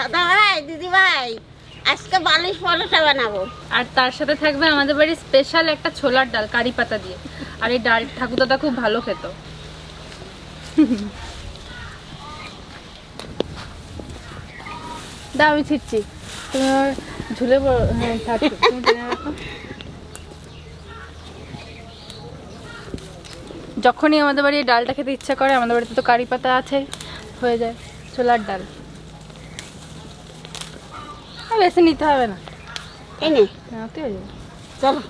দাদা ভাই, দিদি ভাই, আজকে বালিশ পরোটা বানাবো। আর তার সাথে থাকবে আমাদের বাড়ির স্পেশাল একটা ছোলার ডাল কারি পাতা দিয়ে। আর এই ডাল ঠাকুরদাদা খুব ভালো খেত। দাও আমি ছিটছি, তুমি ঝুলে যখনই আমাদের বাড়ি ডালটা খেতে ইচ্ছা করে, আমাদের বাড়িতে তো কারি পাতা আছে, হয়ে যায় ছোলার ডাল। বেশি নিতে হবে না, চলো।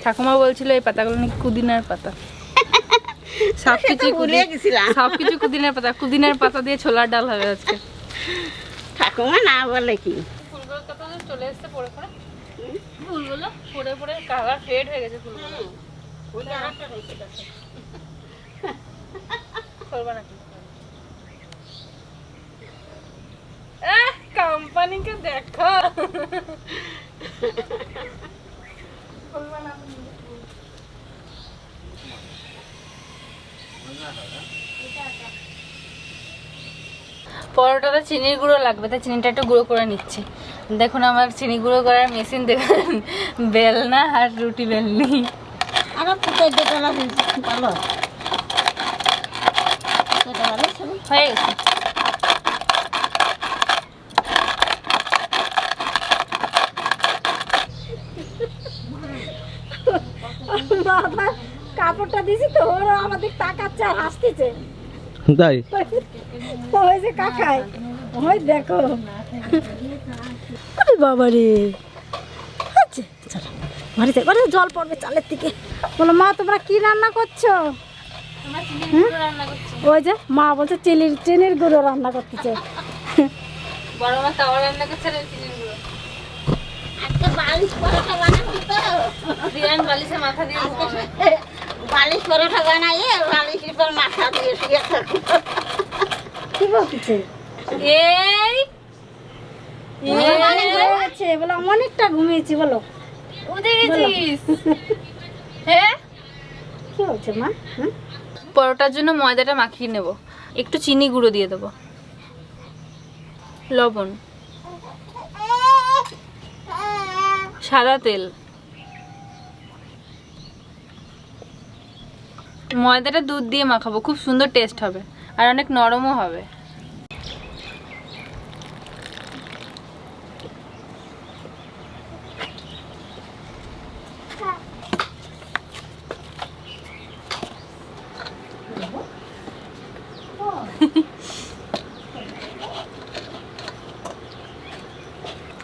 ঠাকুমা বলছিল এই পাতাগুলো নাকি কুদিনার পাতা। সবকিছু কুদিনার পাতা, কুদিনার পাতা দিয়ে ছোলার ডাল হবে আজকে। ঠাকুমা না বলে কি? ফুলগুলো কত চলে এসছে পড়ে পড়ে, ফুলগুলো পড়ে পড়ে কালার ফেড হয়ে গেছে ফুলগুলো। কোম্পানিকে দেখো। পরোটাতে চিনির গুঁড়ো লাগবে, তাই চিনিটা একটু গুঁড়ো করে নিচ্ছি। দেখুন আমার চিনি গুঁড়ো করার মেশিন দেখুন, বেলনা আর রুটি বেলনি। হয়ে গেছে। কাপড়টা দিছি তো ওরা আমাদের তাকাচ্ছে আর হাসতেছে। তাই ওই যে কাকাই, ওই দেখো বাবা রে। চলো বাড়িতে জল পড়বে চালের থেকে। বলো মা তোমরা কি রান্না করছো? ওই যে মা বলছে চিনির গুঁড়ো রান্না করতেছে। বড় মা তাওয়া রান্না করছে চিনির গুঁড়ো। আজকে বালিশ পরোটা বানাবো তো। বিরান বালিশে মাথা দিয়ে বালিশ পরোটা বানাইয়ে বালিশের উপর মাথা দিয়ে শুয়ে থাকবো। কি বলতেছে? বলো অনেকটা ঘুমিয়েছি। বলো উঠে গেছিস? হ্যাঁ কি বলছে মা? পরোটার জন্য ময়দাটা মাখিয়ে নেব, একটু চিনি গুঁড়ো দিয়ে দেবো, লবণ, সাদা তেল। ময়দাটা দুধ দিয়ে মাখাবো, খুব সুন্দর টেস্ট হবে আর অনেক নরমও হবে।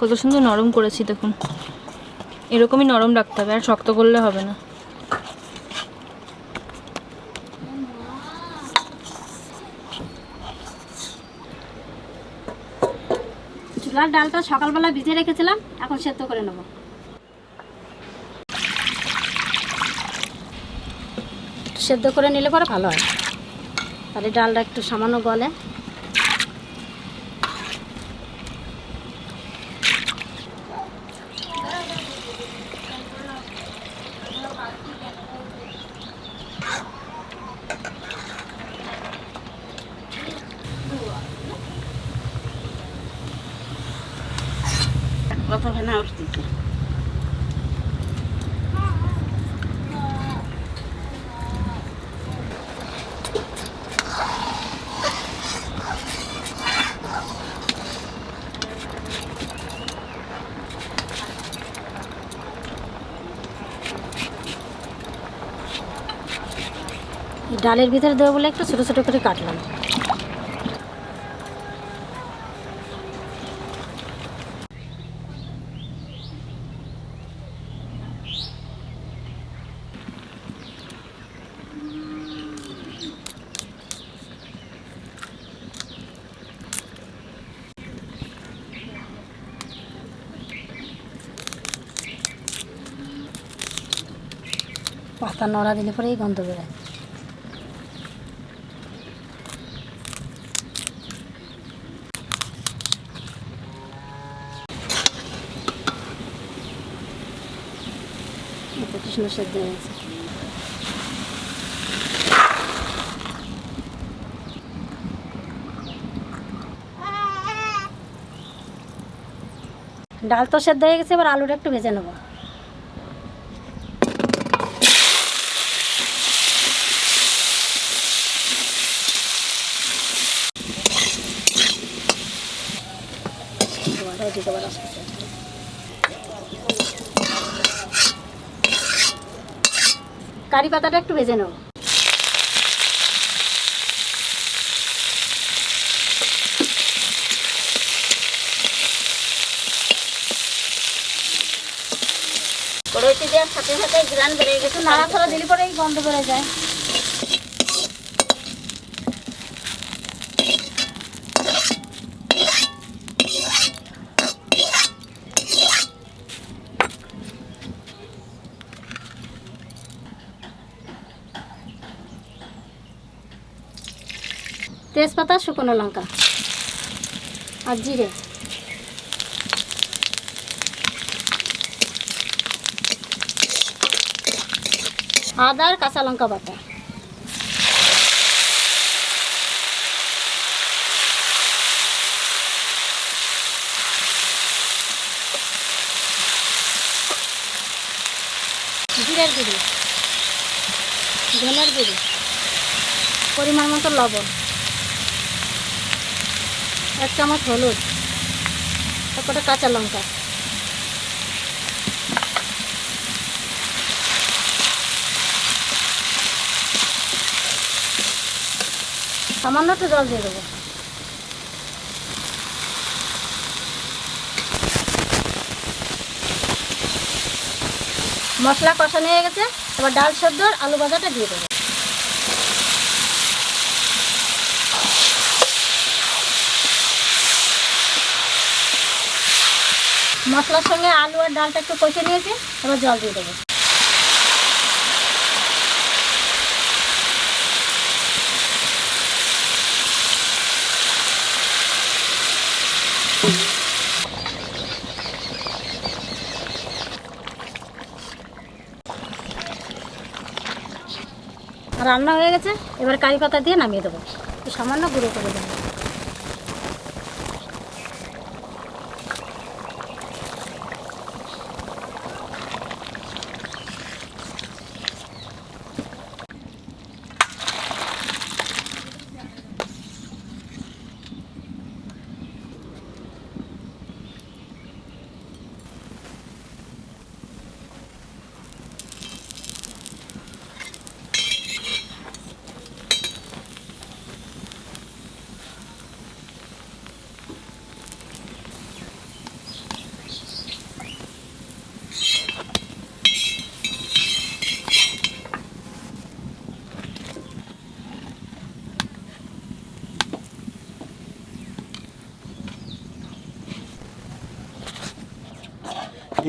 কত সুন্দর নরম করেছি দেখুন, এরকমই নরম রাখতে হবে, আর শক্ত করলে হবে না। ছোলার ডালটা সকালবেলা ভিজে রেখেছিলাম, এখন সেদ্ধ করে নেব। সেদ্ধ করে নিলে পরে ভালো হয়, তাহলে ডালটা একটু সামান্য গলে। কত ফেনা উঠতেছে। ডালের ভিতরে দেবো বলে একটু ছোটো ছোটো করে কাটলাম। পাতা নড়া দিলে পরেই গন্ধ বেরোয়। কৃষ্ণ সেদ্ধ হয়েছে। ডাল তো সেদ্ধ হয়ে গেছে, এবার আলুটা একটু ভেজে নেব। কারি পাতাটা একটু ভেজে নেব। কড়াইতে দেওয়ার সাথে সাথে গ্রান বেড়ে গেছে, নাড়াচাড়া দিলে পরেই গন্ধ বেড়ে যায়। তেজপাতা, শুকনো লঙ্কা আর জিরে, আদা আর কাঁচা লঙ্কা বাটা, জিরের গুঁড়ি, ধনের গুঁড়ি, পরিমাণ মতো লবণ, 1 চামচ হলুদ, তারপরে কাঁচা লঙ্কা, সামান্য একটু জল দিয়ে দেবো। মশলা কষানো হয়ে গেছে, এবার ডাল সেদ্ধ আর আলু ভাজাটা দিয়ে দেবো। মশলার সঙ্গে আলু আর ডালটা একটু কষে নিয়েছি, এবার জল দিয়ে দেবো। রান্না হয়ে গেছে, এবার কারি পাতা দিয়ে নামিয়ে দেবো, সামান্য গুঁড়ো করে দেবো।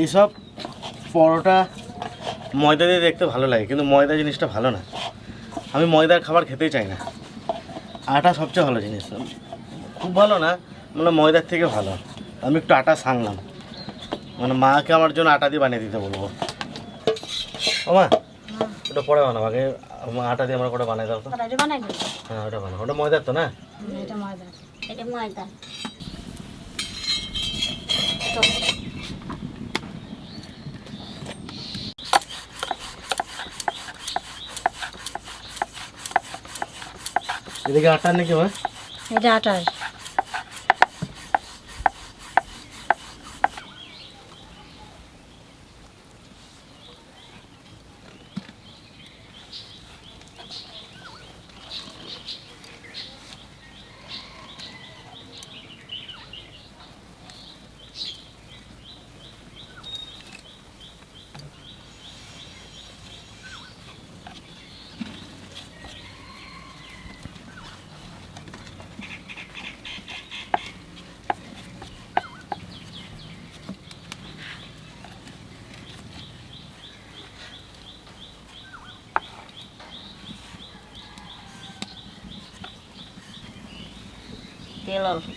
এইসব পরোটা ময়দা দিয়ে দেখতে ভালো লাগে, কিন্তু ময়দা জিনিসটা ভালো না। আমি ময়দার খাবার খেতেই চাই না। আটা সবচেয়ে ভালো জিনিস, খুব ভালো না মানে ময়দার থেকে ভালো। আমি একটু আটা সানলাম, মানে মাকে আমার জন্য আটা দিয়ে বানিয়ে দিতে বলবো। ও মা, ওটা পরে বানাবো, আগে আটা দিয়ে আমরা ওটা বানাই দাও তো। হ্যাঁ ওটা বানাবো, ওটা ময়দার তো না? এটা ময়দা। এদিকে আটার নাকি মা? এটা আটার। তেল অল্প।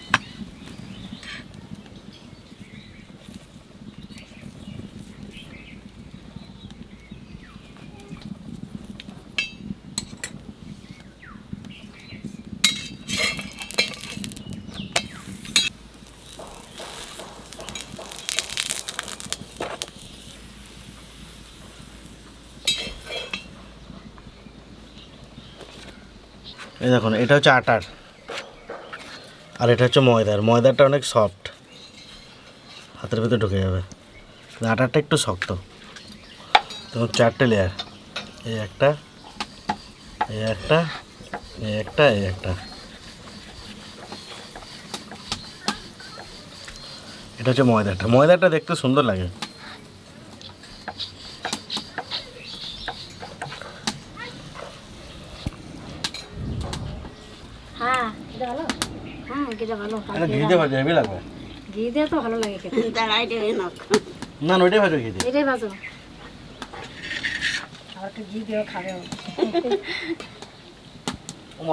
এই দেখুন, এটা হচ্ছে আটার আর এটা হচ্ছে ময়দার। ময়দাটা অনেক সফট, হাতের ভিতরে ঢুকে যাবে। আটারটা একটু শক্ত। তখন 4টে লেয়ার, এই একটা, এই একটা, এই একটা, এই একটা। এটা হচ্ছে ময়দাটা। ময়দাটা দেখতে সুন্দর লাগে। হ্যাঁ এটা ভালো। এটা ভালো। এটা ঘি দিয়ে ভাজা হেভি লাগবে। ঘি দিয়ে তো ভালো লাগে খেতে। দাঁড়াই দেবে না। না ওইটাই ভাজো ঘি দিয়ে। এটাই ভাজো। আর একটু ঘি দিয়েও খাবে।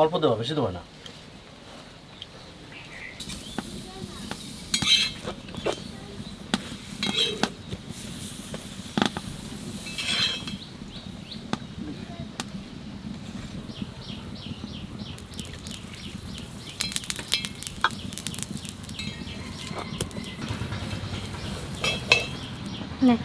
অল্প দেবো, বেশি দেবো না। নে